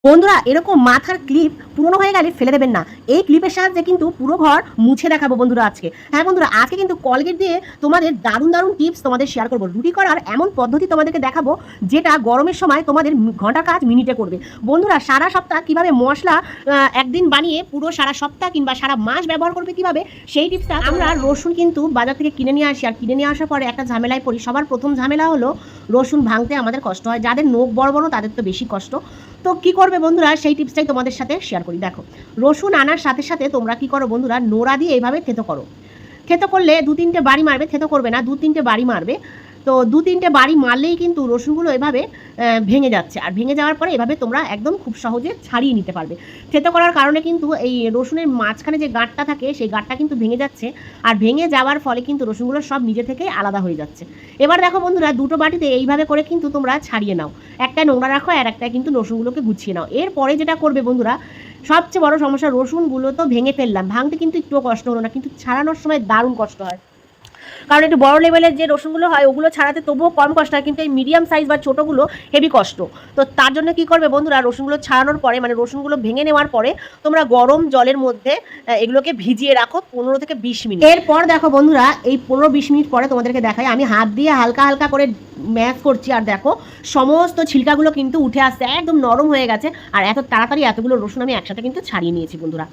বন্ধুরা এরকম মাথার ক্লিপ পুরনো হয়ে গেলে ফেলে দেবেন না। এই ক্লিপের সাহায্যে কিন্তু পুরো ঘর মুছে দেখাবো বন্ধুরা আজকে। হ্যাঁ বন্ধুরা, আজকে কিন্তু কলগেট দিয়ে তোমাদের দারুণ দারুণ টিপস তোমাদের শেয়ার করবো। রুটি করার এমন পদ্ধতি তোমাদেরকে দেখাবো যেটা গরমের সময় তোমাদের ঘন্টার কাজ মিনিটে করবে। বন্ধুরা সারা সপ্তাহ কিভাবে মশলা একদিন বানিয়ে পুরো সারা সপ্তাহ কিংবা সারা মাস ব্যবহার করবে কিভাবে, সেই টিপসটা। আমরা রসুন কিন্তু বাজার থেকে কিনে নিয়ে আসি, আর কিনে নিয়ে আসার পরে একটা ঝামেলায় পড়ি। সবার প্রথম ঝামেলা হলো রসুন ভাঙতে আমাদের কষ্ট হয়। যাদের নখ বড় বড় তাদের তো বেশি কষ্ট। তো কি করবে বন্ধুরা, সেই টিপসটাই তোমাদের সাথে শেয়ার করি। দেখো, রসুন আনার সাথে সাথে তোমরা কি করো বন্ধুরা, নোড়া দিয়ে এইভাবে থেতো করো। থেতো করলে 2-3টে বাড়ি মারবে, থেতো করবে না, 2-3টে বাড়ি মারবে। তো 2-3টে বাড়ি মারলেই কিন্তু রসুনগুলো এভাবে ভেঙে যাচ্ছে। আর ভেঙে যাওয়ার পরে এভাবে তোমরা একদম খুব সহজে ছাড়িয়ে নিতে পারবে। থেতো করার কারণে কিন্তু এই রসুনের মাঝখানে যে গাঁটটা থাকে সেই গাঁটটা কিন্তু ভেঙে যাচ্ছে। আর ভেঙে যাওয়ার ফলে কিন্তু রসুনগুলো সব নিজে থেকেই আলাদা হয়ে যাচ্ছে। এবার দেখো বন্ধুরা, দুটো বাটিতে এইভাবে করে কিন্তু তোমরা ছাড়িয়ে নাও। একটা নোংরা রাখো আর একটা কিন্তু রসুনগুলোকে গুছিয়ে নাও। এরপরে যেটা করবে বন্ধুরা, সবচেয়ে বড় সমস্যা, রসুনগুলো তো ভেঙে ফেললাম, ভাঙতে কিন্তু একটুও কষ্ট হলো না, কিন্তু ছাড়ানোর সময় দারুণ কষ্ট হয়। কারণ একটু বড় লেভেলের যে রসুনগুলো হয় ওগুলো ছাড়াতে তবুও কম কষ্ট হয়, কিন্তু এই মিডিয়াম সাইজ বা ছোটোগুলো হেভি কষ্ট। তো তার জন্য কি করবে বন্ধুরা, রসুনগুলো ছাড়ানোর পরে মানে রসুনগুলো ভেঙে নেওয়ার পরে তোমরা গরম জলের মধ্যে এগুলোকে ভিজিয়ে রাখো 15 থেকে 20 মিনিট। এরপর দেখো বন্ধুরা, এই 15-20 মিনিট পরে তোমাদেরকে দেখাই, আমি হাত দিয়ে হালকা হালকা করে ম্যাশ করছি। আর দেখো সমস্ত ছিলকাগুলো কিন্তু উঠে আসছে, একদম নরম হয়ে গেছে। আর এত তাড়াতাড়ি এতগুলো রসুন আমি একসাথে কিন্তু ছাড়িয়ে নিয়েছি বন্ধুরা।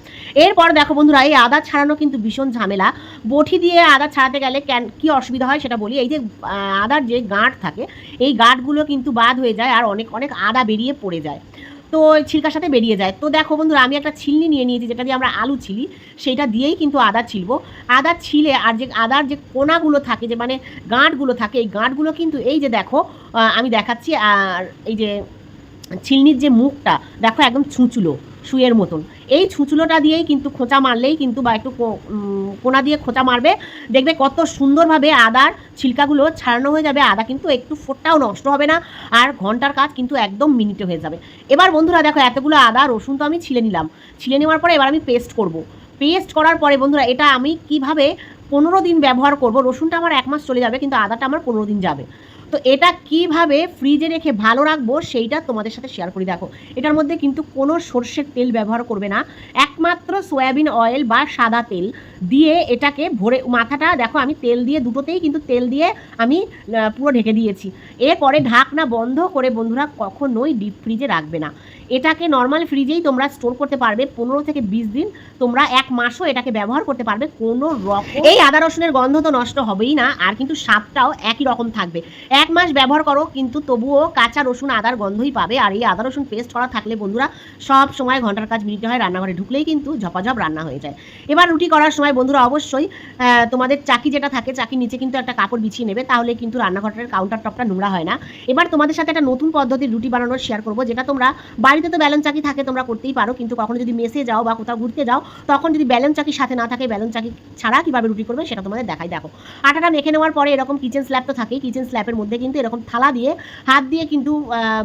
এরপর দেখো বন্ধুরা, এই আদা ছাড়ানো কিন্তু ভীষণ ঝামেলা। বটি দিয়ে আদা ছাড়াতে গেলে কি অসুবিধা হয় সেটা বলি। এই যে আদার যে গাঁট থাকে, এই গাঁটগুলো কিন্তু বাদ হয়ে যায় আর অনেক অনেক আদা বেরিয়ে পড়ে যায়, তো ছিলকার সাথে বেরিয়ে যায়। তো দেখো বন্ধুরা, আমি একটা ছিলনি নিয়ে নিয়েছি, যেটা দিয়ে আমরা আলু ছিলি, সেইটা দিয়েই কিন্তু আদা ছিলবো। আদা ছিলে আর যে আদার যে কোনাগুলো থাকে, যে মানে গাঁটগুলো থাকে, এই গাঁটগুলো কিন্তু এই যে দেখো আমি দেখাচ্ছি। আর এই যে ছিলনির যে মুখটা দেখো একদম ছুঁচুলো সুইয়ের মতন, এই ছুঁচুলোটা দিয়েই কিন্তু খোঁচা মারলেই কিন্তু, বা একটু কোনা দিয়ে খোঁচা মারবে, দেখবে কত সুন্দরভাবে আদার ছিলকাগুলো ছাড়ানো হয়ে যাবে। আদা কিন্তু একটু ফোঁটাও নষ্ট হবে না, আর ঘন্টার কাজ কিন্তু একদম মিনিটে হয়ে যাবে। এবার বন্ধুরা দেখো, এতগুলো আদা রসুন তো আমি ছিলে নিলাম। ছিলে নেওয়ার পরে এবার আমি পেস্ট করব। পেস্ট করার পরে বন্ধুরা, এটা আমি কিভাবে 15 দিন ব্যবহার করব। রসুনটা আমার 1 মাস চলে যাবে, কিন্তু আদাটা আমার 15 দিন যাবে। তো এটা কিভাবে ফ্রিজে রেখে ভালো রাখবো সেইটা তোমাদের সাথে শেয়ার করি। দেখো, এটার মধ্যে কিন্তু কোনো সর্ষের তেল ব্যবহার করবে না, একমাত্র সয়াবিন অয়েল বা সাদা তেল দিয়ে এটাকে ভরে, মাথাটা দেখো আমি তেল দিয়ে, দুটোতেই কিন্তু তেল দিয়ে আমি পুরো ঢেকে দিয়েছি। এরপরে ঢাকনা বন্ধ করে বন্ধুরা কখনোই ডিপ ফ্রিজে রাখবে না। এটাকে নর্মাল ফ্রিজেই তোমরা স্টোর করতে পারবে 15 থেকে 20 দিন, তোমরা 1 মাসও এটাকে ব্যবহার করতে পারবে কোনো রকম। এই আদা রসুনের গন্ধ তো নষ্ট হবেই না, আর কিন্তু স্বাদটাও একই রকম থাকবে। 1 মাস ব্যবহার করো কিন্তু তবুও কাঁচা রসুন আদার গন্ধই পাবে। আর এই আদা রসুন পেস্ট করা থাকলে বন্ধুরা সব সময় ঘন্টার কাজ মিনিটে হয়, রান্নাঘরে ঢুকলেই কিন্তু ঝপাঝপ রান্না হয়ে যায়। এবার রুটি করার সময় বন্ধুরা অবশ্যই তোমাদের চাকি যেটা থাকে, চাকির নিচে কিন্তু একটা কাপড় বিছিয়ে নেবে, তাহলে কিন্তু রান্নাঘরের কাউন্টার টপটা নোংরা হয় না। এবার তোমাদের সাথে একটা নতুন পদ্ধতির রুটি বানানোর শেয়ার করবো, যেটা তোমরা বাড়িতে তো ব্যালন চাকি থাকে, তোমরা করতেই পারো, কিন্তু কখনো যদি মেসে যাও বা কোথাও ঘুরতে যাও, তখন যদি ব্যালন চাকির সাথে না থাকে, ব্যালন চাকি ছাড়া কীভাবে রুটি করবে সেটা তোমাদের দেখাই। দেখো, আটাটা মেখে নেওয়ার পরে এরকম কিচেন স্ল্যাব তো থাকেই, কিচেন স্ল্যাবের মধ্যে কিন্তু এরকম থালা দিয়ে হাত দিয়ে কিন্তু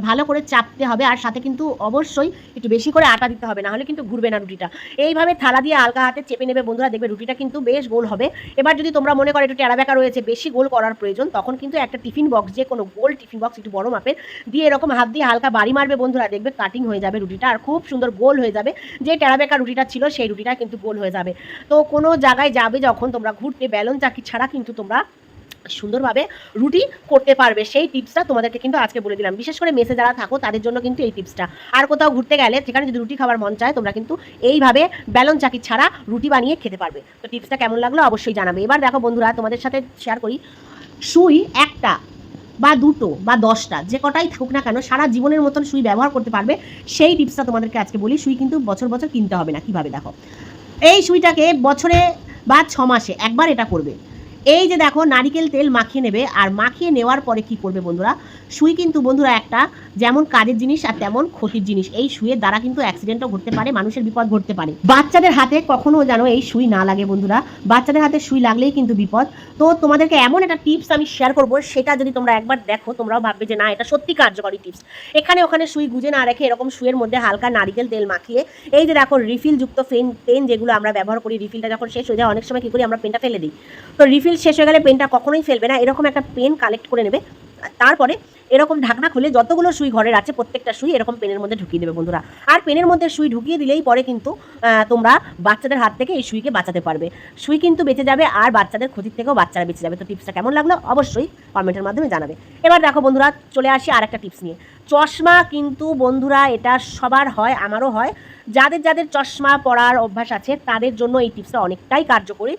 ভালো করে চাপতে হবে, আর সাথে কিন্তু অবশ্যই একটু বেশি করে আটা দিতে হবে, না হলে কিন্তু ঘুরবে না রুটিটা। এইভাবে থালা দিয়ে হালকা হাতে চেপে নেবে বন্ধুরা, দেখবে রুটিটা কিন্তু বেশ গোল হবে। এবার যদি তোমরা মনে করো একটু টেরা বেঁকা রয়েছে, বেশি গোল করার প্রয়োজন, তখন কিন্তু একটা টিফিন বক্স, যে কোনো গোল টিফিন বক্স একটু বড় মাপের দিয়ে এরকম হাত দিয়ে হালকা বাড়ি মারবে বন্ধুরা, দেখবে কাটিং হয়ে যাবে রুটিটা, আর খুব সুন্দর গোল হয়ে যাবে। যে টেরা বেঁকা রুটিটা ছিল সেই রুটিটা কিন্তু গোল হয়ে যাবে। তো কোনো জায়গায় যাবে যখন তোমরা ঘুরতে, ব্যালন চাকি ছাড়া কিন্তু তোমরা সুন্দরভাবে রুটি করতে পারবে। সেই টিপসটা তোমাদেরকে কিন্তু আজকে বলে দিলাম। বিশেষ করে মেসে যারা থাকো তাদের জন্য কিন্তু এই টিপসটা। আর কোথাও ঘুরতে গেলে সেখানে যদি রুটি খাবার মন চায়, তোমরা কিন্তু এইভাবে ব্যালন চাকি ছাড়া রুটি বানিয়ে খেতে পারবে। তো টিপসটা কেমন লাগলো অবশ্যই জানাবে। এবার দেখো বন্ধুরা, তোমাদের সাথে শেয়ার করি, সুই একটা বা দুটো বা 10টা, যে কটাই থাকুক না কেন, সারা জীবনের মতন সুই ব্যবহার করতে পারবে। সেই টিপসটা তোমাদেরকে আজকে বলি। সুই কিন্তু বছর বছর কিনতে হবে না। কিভাবে দেখো, এই সুইটাকে বছরে বা 6 মাসে একবার এটা করবে। এই যে দেখো, নারিকেল তেল মাখিয়ে নেবে, আর মাখিয়ে নেওয়ার পরে কি করবে বন্ধুরা, সুই কিন্তু বন্ধুরা একটা যেমন কাজের জিনিস আর তেমন ক্ষতির জিনিস। এই সুইয়ের দ্বারা কিন্তু অ্যাক্সিডেন্টও ঘটতে পারে, মানুষের বিপদ ঘটতে পারে। বাচ্চাদের হাতে কখনো যেন এই সুই না লাগে বন্ধুরা, বাচ্চাদের হাতে সুই লাগলেই কিন্তু বিপদ। তো তোমাদেরকে এমন একটা টিপস আমি শেয়ার করবো, সেটা যদি তোমরা একবার দেখো তোমরাও ভাববে যে না, এটা সত্যি কার্যকরী টিপস। এখানে ওখানে সুই গুজে না রেখে এরকম সুইয়ের মধ্যে হালকা নারিকেল তেল মাখিয়ে, এই যে দেখো রিফিল যুক্ত পেন যেগুলো আমরা ব্যবহার করি, রিফিলটা যখন শেষ হয়ে যায় অনেক সময় কী করি, আমরা পেনটা ফেলে দিই। তো রিফিল শেষ হয়ে গেলে পেনটা কখনোই ফেলবে না, এরকম একটা পেন কালেক্ট করে নেবে। তারপরে এরকম ঢাকনা খুলে যতগুলো সুই ঘরের আছে প্রত্যেকটা সুই এরকম পেনের মধ্যে ঢুকিয়ে দেবে বন্ধুরা। আর পেনের মধ্যে সুই ঢুকিয়ে দিলেই পরে কিন্তু তোমরা বাচ্চাদের হাত থেকে এই সুইকে বাঁচাতে পারবে। সুই কিন্তু বেঁচে যাবে আর বাচ্চাদের ক্ষতির থেকেও বাচ্চারা বেঁচে যাবে। তো টিপসটা কেমন লাগলো অবশ্যই কমেন্টের মাধ্যমে জানাবে। এবার দেখো বন্ধুরা, চলে আসি আর একটা টিপস নিয়ে। চশমা কিন্তু বন্ধুরা এটা সবার হয়, আমারও হয়। যাদের যাদের চশমা পরার অভ্যাস আছে তাদের জন্য এই টিপসটা অনেকটাই কার্যকরী।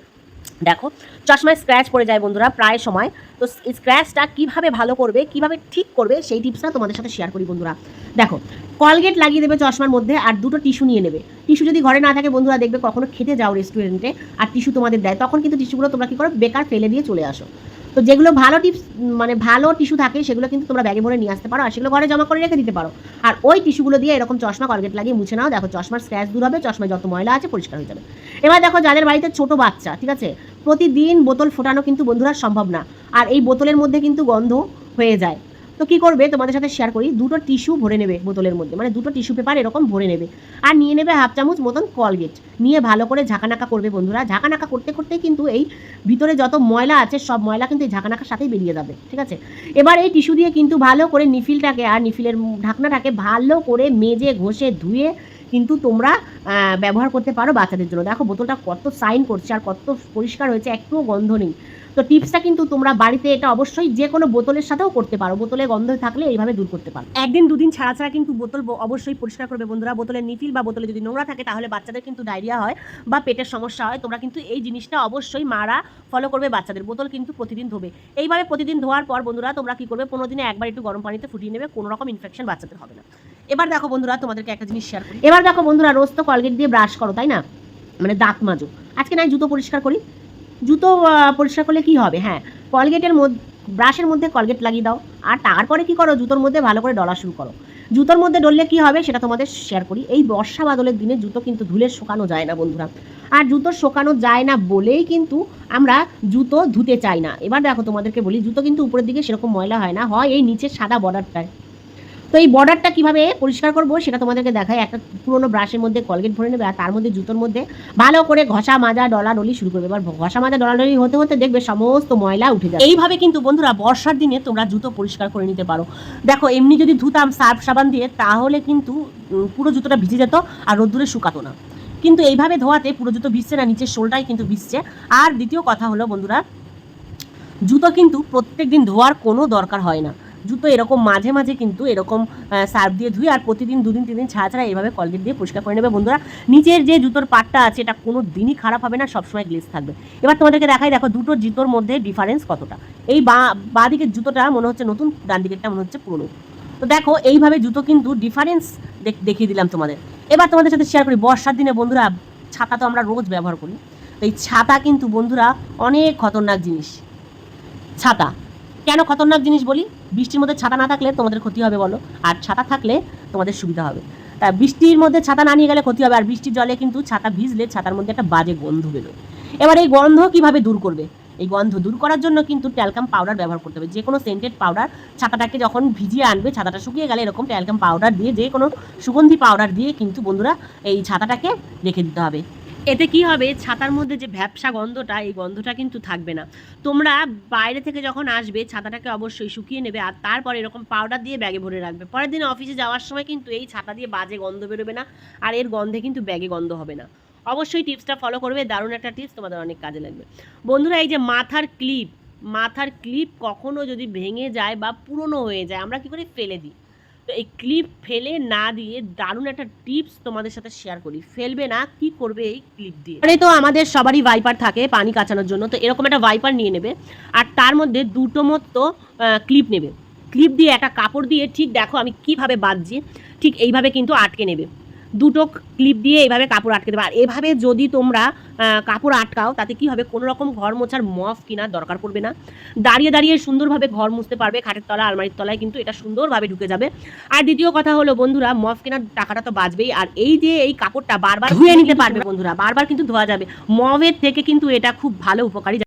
দেখো, চশমায় স্ক্র্যাচ পড়ে যায় বন্ধুরা প্রায় সময়। তো স্ক্র্যাচটা কীভাবে ভালো করবে, কীভাবে ঠিক করবে সেই টিপসটা তোমাদের সাথে শেয়ার করি বন্ধুরা। দেখো, কলগেট লাগিয়ে দেবে চশমার মধ্যে আর দুটো টিস্যু নিয়ে নেবে। টিস্যু যদি ঘরে না থাকে বন্ধুরা, দেখবে কখনো খেতে যাও রেস্টুরেন্টে আর টিস্যু তোমাদের দেয়, তখন কিন্তু টিস্যুগুলো তোমরা কী করো, বেকার ফেলে দিয়ে চলে আসো। তো যেগুলো ভালো টিপস মানে ভালো টিস্যু থাকে সেগুলো কিন্তু তোমরা ব্যাগে ভরে নিয়ে আসতে পারো আর সেগুলো ঘরে জমা করে রেখে দিতে পারো। আর ওই টিস্যুগুলো দিয়ে এরকম চশমা কলগেট লাগিয়ে মুছে নাও। দেখো, চশমার স্ক্র্যাচ দূর হবে, চশমায় যত ময়লা আছে পরিষ্কার হয়ে যাবে। এবার দেখো, যাদের বাড়িতে ছোট বাচ্চা, ঠিক আছে, প্রতিদিন বোতল ফোটানো কিন্তু বন্ধুরা সম্ভব না, আর এই বোতলের মধ্যে কিন্তু গন্ধ হয়ে যায়। তো কী করবে তোমাদের সাথে শেয়ার করি, দুটো টিস্যু ভরে নেবে বোতলের মধ্যে, মানে দুটো টিস্যু পেপার এরকম ভরে নেবে আর নিয়ে নেবে হাফ চামচ মতন কলগেট। নিয়ে ভালো করে ঝাঁকানাকা করবে বন্ধুরা। ঝাঁকানাকা করতে করতেই কিন্তু এই ভিতরে যত ময়লা আছে সব ময়লা কিন্তু এই ঝাঁকানাকার সাথেই বেরিয়ে যাবে, ঠিক আছে। এবার এই টিস্যু দিয়ে কিন্তু ভালো করে নিফিলটাকে আর নিফিলের ঢাকনাটাকে ভালো করে মেজে ঘষে ধুয়ে কিন্তু তোমরা ব্যবহার করতে পারো বাচ্চাদের জন্য। দেখো বোতলটা কত সাইন করছে আর কত পরিষ্কার হয়েছে, একটুও গন্ধ নেই। তো টিপসটা কিন্তু তোমরা বাড়িতে এটা অবশ্যই যে কোনো বোতলের সাথেও করতে পারো, বোতলে গন্ধ থাকলে এইভাবে দূর করতে পারো। একদিন দুদিন ছাড়া ছাড়া কিন্তু বোতল অবশ্যই পরিষ্কার করবে বন্ধুরা। বোতলের নিফিল বা বোতলে যদি নোংরা থাকে তাহলে বাচ্চাদের কিন্তু ডায়রিয়া হয় বা পেটের সমস্যা হয়। তোমরা কিন্তু এই জিনিসটা অবশ্যই মারা ফলো করবে বাচ্চাদের। বোতল কিন্তু প্রতিদিন ধোবে। এইভাবে প্রতিদিন ধোয়ার পর বন্ধুরা তোমরা কী করবে, 15 দিনে একবার একটু গরম পানিতে ফুটিয়ে নেবে, কোনো রকম ইনফেকশন বাচ্চাদের হবে না। এবার দেখো বন্ধুরা, তোমাদেরকে একটা জিনিস শেয়ার করি। এবার দেখো বন্ধুরা, রোজ তো কলগেট দিয়ে ব্রাশ করো তাই না, মানে দাঁত মাজো। আজকে নয় জুতো পরিষ্কার করি। জুতো পরিষ্কার করলে কি হবে, হ্যাঁ, কলগেটের মধ্যে ব্রাশের মধ্যে কলগেট লাগিয়ে দাও আর তারপরে কি করো, জুতোর মধ্যে ভালো করে ডলা শুরু করো। জুতোর মধ্যে ডললে কি হবে সেটা তোমাদের শেয়ার করি। এই বর্ষা বাদলের দিনে জুতো কিন্তু ধুলে শুকানো যায় না বন্ধুরা, আর জুতো শুকানো যায় না বলেই কিন্তু আমরা জুতো ধুতে চাই না। এবার দেখো তোমাদেরকে বলি, জুতো কিন্তু উপরের দিকে সেরকম ময়লা হয় না, হয় এই নিচের সাদা বর্ডারটায়। তো এই বর্ডারটা কীভাবে পরিষ্কার করবো সেটা তোমাদেরকে দেখায়। একটা পুরোনো ব্রাশের মধ্যে কলগেট ভরে নেবে আর তার মধ্যে জুতোর মধ্যে ভালো করে ঘষা মাজা ডলাডলি শুরু করবে। এবার ঘষা মাজা ডলাডলি হতে হতে দেখবে সমস্ত ময়লা উঠে যাবে। এইভাবে কিন্তু বন্ধুরা বর্ষার দিনে তোমরা জুতো পরিষ্কার করে নিতে পারো। দেখো, এমনি যদি ধুতাম সার্ফ সাবান দিয়ে তাহলে কিন্তু পুরো জুতোটা ভিজে যেত আর রোদ্দুরে শুকাতো না, কিন্তু এইভাবে ধোয়াতে পুরো জুতো ভিজছে না, নিচের শোলটাই কিন্তু ভিজছে। আর দ্বিতীয় কথা হলো বন্ধুরা, জুতো কিন্তু প্রত্যেক দিন ধোয়ার কোনো দরকার হয় না। জুতো এরকম মাঝে মাঝে কিন্তু এরকম সার্ফ দিয়ে ধুই আর প্রতিদিন 2 দিন 3 দিন ছাড়া ছাড়া এইভাবে কলগেট দিয়ে পরিষ্কার করে নেবে বন্ধুরা। নিচের যে জুতোর পাটটা আছে এটা কোনো দিনই খারাপ হবে না, সবসময় গ্লেজ থাকবে। এবার তোমাদেরকে দেখাই, দেখো দুটো জুতোর মধ্যে ডিফারেন্স কতটা। এই বাঁ দিকের জুতোটা মনে হচ্ছে নতুন, ডান দিকেরটা মনে হচ্ছে পুরনো। তো দেখো, এইভাবে জুতো কিন্তু ডিফারেন্স দেখিয়ে দিলাম তোমাদের। এবার তোমাদের সাথে শেয়ার করি, বর্ষার দিনে বন্ধুরা ছাতা তো আমরা রোজ ব্যবহার করি। তো এই ছাতা কিন্তু বন্ধুরা অনেক খতরনাক জিনিস। ছাতা কেন খতরনাক জিনিস বলি, বৃষ্টির মধ্যে ছাতা না থাকলে তোমাদের ক্ষতি হবে বলো, আর ছাতা থাকলে তোমাদের সুবিধা হবে। তা বৃষ্টির মধ্যে ছাতা না নিয়ে গেলে ক্ষতি হবে, আর বৃষ্টির জলে কিন্তু ছাতা ভিজলে ছাতার মধ্যে একটা বাজে গন্ধ বেরোয়। এবার এই গন্ধ কিভাবে দূর করবে, এই গন্ধ দূর করার জন্য কিন্তু ট্যালকাম পাউডার ব্যবহার করতে হবে। যে কোনো সেন্টেড পাউডার, ছাতাটাকে যখন ভিজিয়ে আনবে, ছাতাটা শুকিয়ে গেলে এরকম ট্যালকাম পাউডার দিয়ে, যে কোনো সুগন্ধি পাউডার দিয়ে কিন্তু বন্ধুরা এই ছাতাটাকে রেখে দিতে হবে। এতে কি হবে, ছাতার মধ্যে যে ভ্যাপসা গন্ধটা, এই গন্ধটা কিন্তু থাকবে না। তোমরা বাইরে থেকে যখন আসবে ছাতাটাকে অবশ্যই শুকিয়ে নেবে আর তারপর এরকম পাউডার দিয়ে ব্যাগে ভরে রাখবে। পরের দিন অফিসে যাওয়ার সময় কিন্তু এই ছাতা দিয়ে বাজে গন্ধ বেরোবে না আর এর গন্ধে কিন্তু ব্যাগে গন্ধ হবে না। অবশ্যই টিপসটা ফলো করবে, দারুণ একটা টিপস, তোমাদের অনেক কাজে লাগবে বন্ধুরা। এই যে মাথার ক্লিপ কখনো যদি ভেঙে যায় বা পুরনো হয়ে যায়, আমরা কি করে ফেলে দিই। তো এই ক্লিপ ফেলে না দিয়ে দারুণ একটা টিপস তোমাদের সাথে শেয়ার করি। ফেলবে না, কি করবে এই ক্লিপ দিয়ে। মানে তো আমাদের সবারই ভাইপার থাকে পানি কাচানোর জন্য, তো এরকম একটা ভাইপার নিয়ে নেবে আর তার মধ্যে দুটো মতো ক্লিপ নেবে। ক্লিপ দিয়ে একটা কাপড় দিয়ে, ঠিক দেখো আমি কিভাবে বাঁধছি, ঠিক এইভাবে কিন্তু আটকে নেবে। দুটো ক্লিপ দিয়ে এইভাবে কাপড় আটকে দেবে। আর এভাবে যদি তোমরা কাপড় আটকাও তাতে কি হবে, কোনো রকম ঘর মোছার মফ কেনার দরকার পড়বে না। দাঁড়িয়ে দাঁড়িয়ে সুন্দরভাবে ঘর মুছতে পারবে, খাটের তলা আলমারির তলায় কিন্তু এটা সুন্দরভাবে ঢুকে যাবে। আর দ্বিতীয় কথা হলো বন্ধুরা, মফ কেনার টাকাটা তো বাঁচবেই, আর এই যে এই কাপড়টা বারবার ধুয়ে নিতে পারবে বন্ধুরা, বারবার কিন্তু ধোয়া যাবে। মফের থেকে কিন্তু এটা খুব ভালো উপকারী।